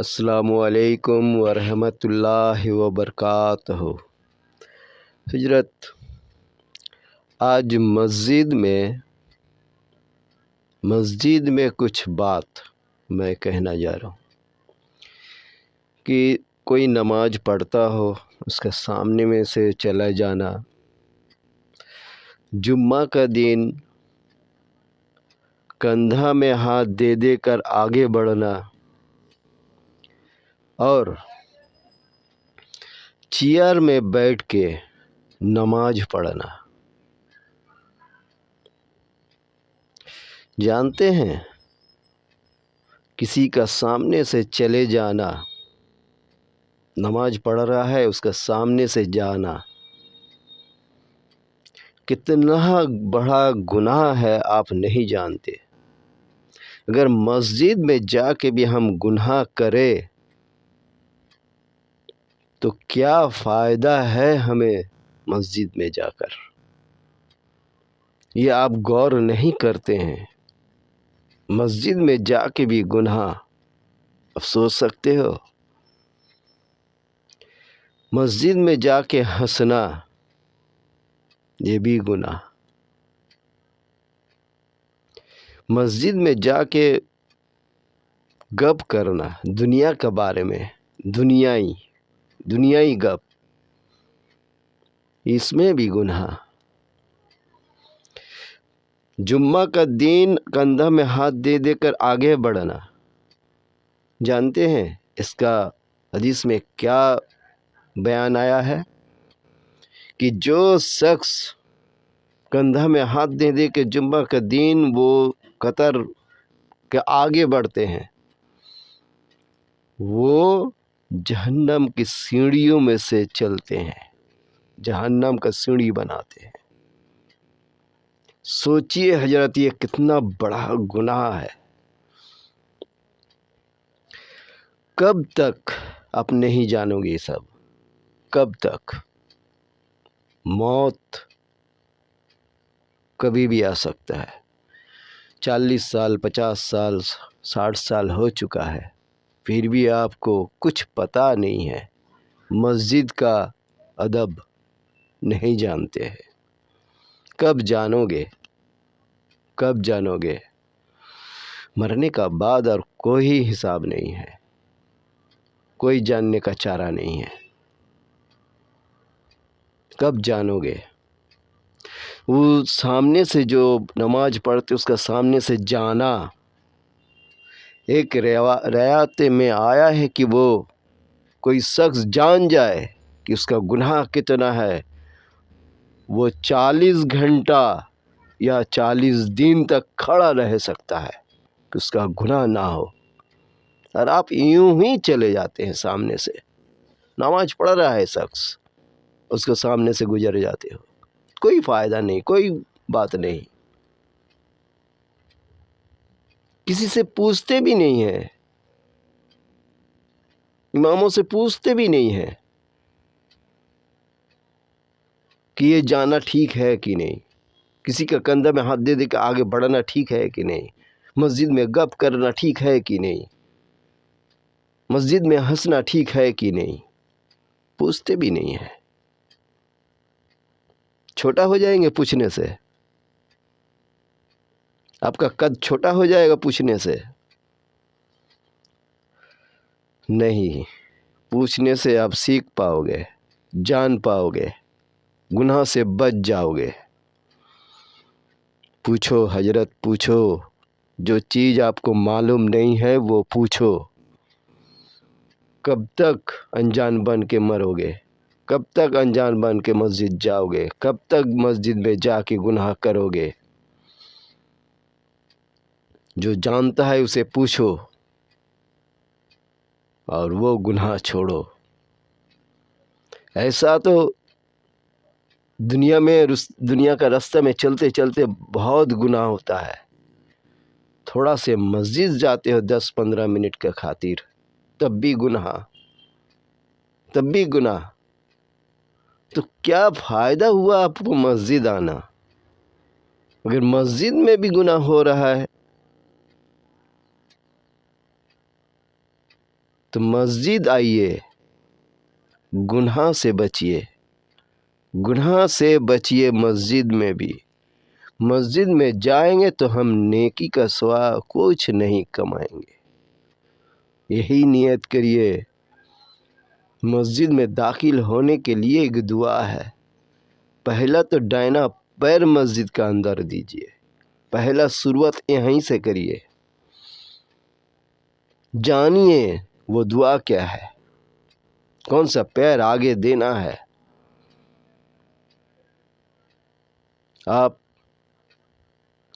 السلام علیکم ورحمۃ اللہ وبرکاتہ۔ حضرت، آج مسجد میں کچھ بات میں کہنا جا رہا ہوں کہ کوئی نماز پڑھتا ہو، اس کے سامنے میں سے چلا جانا، جمعہ کا دن کندھا میں ہاتھ دے دے کر آگے بڑھنا اور چیئر میں بیٹھ کے نماز پڑھنا۔ جانتے ہیں، کسی کا سامنے سے چلے جانا، نماز پڑھ رہا ہے اس کا سامنے سے جانا کتنا بڑا گناہ ہے آپ نہیں جانتے۔ اگر مسجد میں جا کے بھی ہم گناہ کریں تو کیا فائدہ ہے ہمیں مسجد میں جا کر؟ یہ آپ غور نہیں کرتے ہیں۔ مسجد میں جا کے بھی گناہ، آپ سوچ سکتے ہو، مسجد میں جا کے ہنسنا یہ بھی گناہ، مسجد میں جا کے گپ کرنا دنیا کے بارے میں، دنیائی گپ، اس میں بھی گناہ۔ جمعہ کا دن کندھا میں ہاتھ دے دے کر آگے بڑھنا، جانتے ہیں اس کا حدیث میں کیا بیان آیا ہے کہ جو شخص کندھا میں ہاتھ دے دے کے جمعہ کا دن وہ قطر کے آگے بڑھتے ہیں، وہ جہنم کی سیڑھیوں میں سے چلتے ہیں، جہنم کا سیڑھی بناتے ہیں۔ سوچئے حضرت، یہ کتنا بڑا گناہ ہے۔ کب تک آپ نہیں جانو گے یہ سب؟ کب تک؟ موت کبھی بھی آ سکتا ہے۔ 40 سال، 50 سال، 60 سال ہو چکا ہے، پھر بھی آپ کو کچھ پتہ نہیں ہے، مسجد کا ادب نہیں جانتے ہیں۔ کب جانو گے؟ کب جانو گے؟ مرنے کا بعد اور کوئی حساب نہیں ہے، کوئی جاننے کا چارہ نہیں ہے۔ کب جانو گے؟ وہ سامنے سے جو نماز پڑھتے اس کا سامنے سے جانا، ایک روایت میں آیا ہے کہ وہ کوئی شخص جان جائے کہ اس کا گناہ کتنا ہے، وہ 40 گھنٹہ یا 40 دن تک کھڑا رہ سکتا ہے کہ اس کا گناہ نہ ہو، اور آپ یوں ہی چلے جاتے ہیں سامنے سے۔ نماز پڑھ رہا ہے شخص، اس کے سامنے سے گزر جاتے ہو، کوئی فائدہ نہیں، کوئی بات نہیں، کسی سے پوچھتے بھی نہیں ہیں، اماموں سے پوچھتے بھی نہیں ہیں کہ یہ جانا ٹھیک ہے کہ نہیں، کسی کا کندھا میں ہاتھ دے دے کے آگے بڑھنا ٹھیک ہے کہ نہیں، مسجد میں گپ کرنا ٹھیک ہے کہ نہیں، مسجد میں ہنسنا ٹھیک ہے کہ نہیں، پوچھتے بھی نہیں ہیں۔ چھوٹا ہو جائیں گے پوچھنے سے؟ آپ کا قد چھوٹا ہو جائے گا پوچھنے سے؟ نہیں، پوچھنے سے آپ سیکھ پاؤ گے، جان پاؤ گے، گناہ سے بچ جاؤ گے۔ پوچھو حضرت، پوچھو، جو چیز آپ کو معلوم نہیں ہے وہ پوچھو۔ کب تک انجان بن کے مرو گے؟ کب تک انجان بن کے مسجد جاؤ گے؟ کب تک مسجد میں جا کے گناہ کرو گے؟ جو جانتا ہے اسے پوچھو اور وہ گناہ چھوڑو۔ ایسا تو دنیا کا راستہ میں چلتے چلتے بہت گناہ ہوتا ہے، تھوڑا سے مسجد جاتے ہو 10-15 منٹ کے خاطر، تب بھی گناہ، تب بھی گناہ۔ تو کیا فائدہ ہوا آپ کو مسجد آنا، اگر مسجد میں بھی گناہ ہو رہا ہے؟ تو مسجد آئیے، گناہ سے بچیے، گناہ سے بچیے مسجد میں بھی۔ مسجد میں جائیں گے تو ہم نیکی کا سوا کچھ نہیں کمائیں گے۔ یہی نیت کریے۔ مسجد میں داخل ہونے کے لیے ایک دعا ہے۔ پہلا تو دائنا پیر مسجد کا اندر دیجیے، پہلا شروعات یہیں سے کریے۔ جانیے وہ دعا کیا ہے، کون سا پیر آگے دینا ہے۔ آپ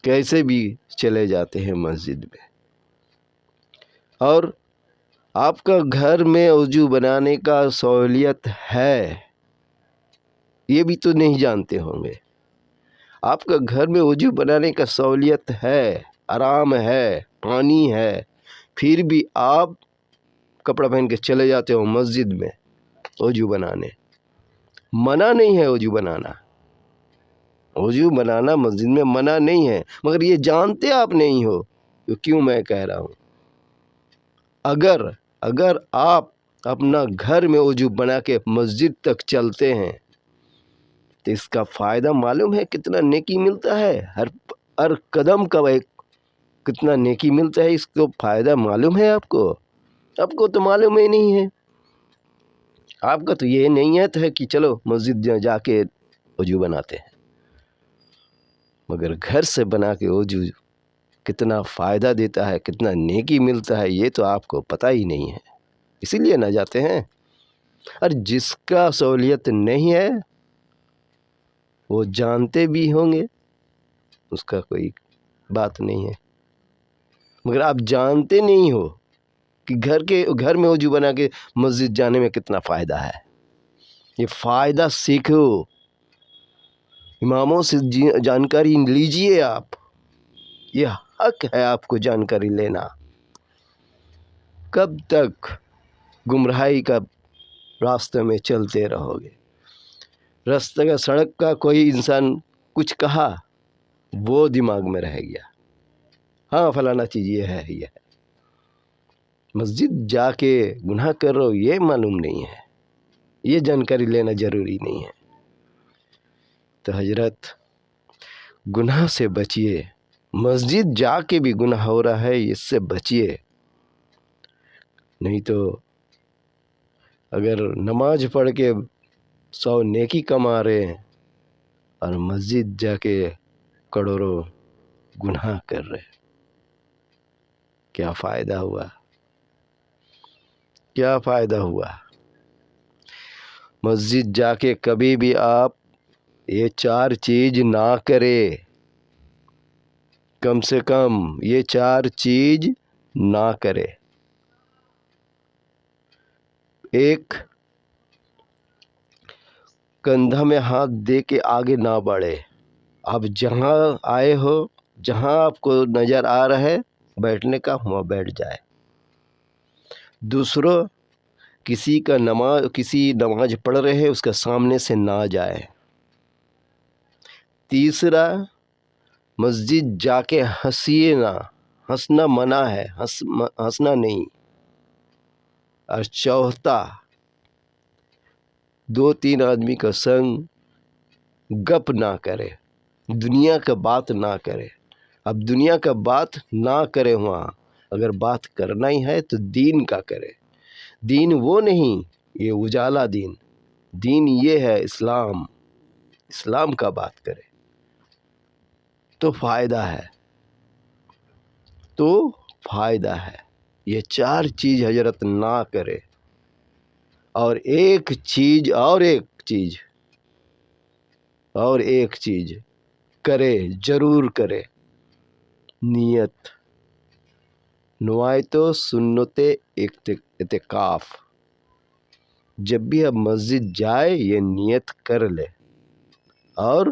کیسے بھی چلے جاتے ہیں مسجد میں، اور آپ کا گھر میں وضو بنانے کا سہولیت ہے، یہ بھی تو نہیں جانتے ہوں گے۔ آپ کا گھر میں وضو بنانے کا سہولیت ہے، آرام ہے، پانی ہے، پھر بھی آپ کپڑا پہن کے چلے جاتے ہو مسجد میں وضو بنانے۔ منع نہیں ہے وضو بنانا، وضو بنانا مسجد میں منع نہیں ہے، مگر یہ جانتے آپ نہیں ہو، تو کیوں میں کہہ رہا ہوں۔ اگر آپ اپنا گھر میں وضو بنا کے مسجد تک چلتے ہیں تو اس کا فائدہ معلوم ہے کتنا نیکی ملتا ہے، ہر قدم کا کتنا نیکی ملتا ہے، اس کو فائدہ معلوم ہے آپ کو؟ آپ کو تو معلوم ہی نہیں ہے۔ آپ کا تو یہ نیت ہے کہ چلو مسجد جا کے وضو بناتے ہیں، مگر گھر سے بنا کے وضو کتنا فائدہ دیتا ہے، کتنا نیکی ملتا ہے، یہ تو آپ کو پتہ ہی نہیں ہے، اسی لیے نہ جاتے ہیں۔ اور جس کا سہولیت نہیں ہے وہ جانتے بھی ہوں گے، اس کا کوئی بات نہیں ہے، مگر آپ جانتے نہیں ہو کہ گھر میں وضو بنا کے مسجد جانے میں کتنا فائدہ ہے۔ یہ فائدہ سیکھو، اماموں سے جانکاری لیجئے آپ، یہ حق ہے آپ کو جانکاری لینا۔ کب تک گمراہی کا راستے میں چلتے رہو گے؟ راستے کا سڑک کا کوئی انسان کچھ کہا، وہ دماغ میں رہ گیا، ہاں فلانا چیز یہ ہے، یہ ہے۔ مسجد جا کے گناہ کر رہو یہ معلوم نہیں ہے، یہ جانکاری لینا ضروری نہیں ہے۔ تو حضرت گناہ سے بچیے، مسجد جا کے بھی گناہ ہو رہا ہے اس سے بچیے، نہیں تو اگر نماز پڑھ کے 100 نیکی کما رہے ہیں اور مسجد جا کے کروڑوں گناہ کر رہے، کیا فائدہ ہوا؟ کیا فائدہ ہوا؟ مسجد جا کے کبھی بھی آپ یہ 4 چیز نہ کرے، کم سے کم یہ 4 چیز نہ کرے۔ ایک، کندھا میں ہاتھ دے کے آگے نہ بڑھے، آپ جہاں آئے ہو، جہاں آپ کو نظر آ رہا ہے بیٹھنے کا، وہاں بیٹھ جائے۔ دوسرا، کسی نماز پڑھ رہے ہیں اس کا سامنے سے نہ جائے۔ تیسرا، مسجد جا کے ہنسیے نہ، ہنسنا منع ہے، ہنسنا نہیں۔ اور چوتھا، 2-3 آدمی کا سنگ گپ نہ کرے، دنیا کا بات نہ کرے۔ اب دنیا کا بات نہ کرے، وہاں اگر بات کرنا ہی ہے تو دین کا کرے۔ دین وہ نہیں، یہ اجالا دین یہ ہے اسلام کا بات کرے تو فائدہ ہے۔ یہ 4 چیز حضرت نہ کرے، اور ایک چیز کرے، ضرور کرے، نیت، نوایت سنت اعتکاف۔ جب بھی اب مسجد جائے یہ نیت کر لے، اور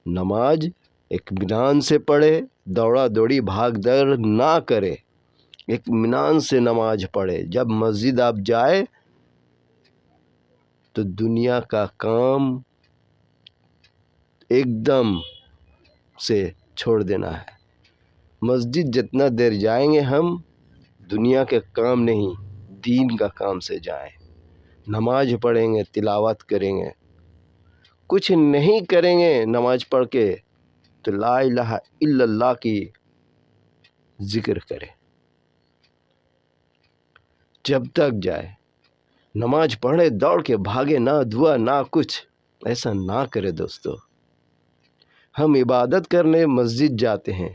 نماز اطمینان سے پڑھے، دوڑا دوڑی بھاگ دوڑ نہ کرے، اطمینان سے نماز پڑھے۔ جب مسجد آپ جائے تو دنیا کا کام ایک دم سے چھوڑ دینا ہے۔ مسجد جتنا دیر جائیں گے ہم دنیا کے کام نہیں دین کا کام سے جائیں۔ نماز پڑھیں گے، تلاوت کریں گے، کچھ نہیں کریں گے نماز پڑھ کے تو لا الہ الا اللہ کی ذکر کریں جب تک جائے۔ نماز پڑھے دوڑ کے بھاگے نہ، دعا نہ کچھ، ایسا نہ کرے دوستو۔ ہم عبادت کرنے مسجد جاتے ہیں،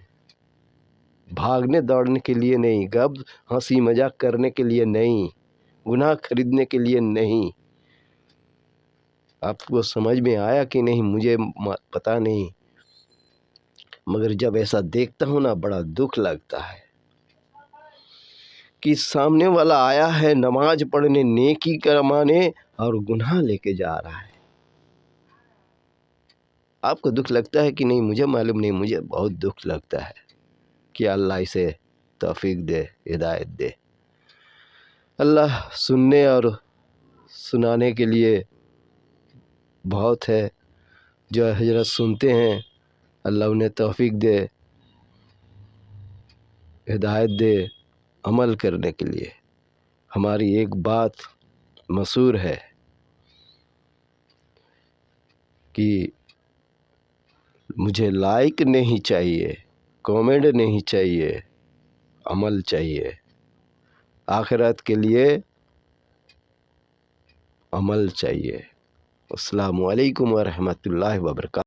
بھاگنے دوڑنے کے لیے نہیں، گپ ہنسی مذاق کرنے کے لیے نہیں، گناہ خریدنے کے لیے نہیں۔ آپ کو سمجھ میں آیا کہ نہیں مجھے پتہ نہیں، مگر جب ایسا دیکھتا ہوں نا بڑا دکھ لگتا ہے کہ سامنے والا آیا ہے نماز پڑھنے، نیکی کمانے، اور گناہ لے کے جا رہا ہے۔ آپ کو دکھ لگتا ہے کہ نہیں؟ مجھے معلوم نہیں، مجھے بہت دکھ لگتا ہے کہ اللہ اسے توفیق دے، ہدایت دے۔ اللہ سننے اور سنانے کے لیے بہت ہے، جو حضرت سنتے ہیں اللہ انہیں توفیق دے، ہدایت دے عمل کرنے کے لیے۔ ہماری ایک بات مشہور ہے کہ مجھے لائک نہیں چاہیے، کامنٹ نہیں چاہیے، عمل چاہیے۔ آخرت کے لیے عمل چاہیے۔ السلام علیکم ورحمۃ اللہ وبرکاتہ۔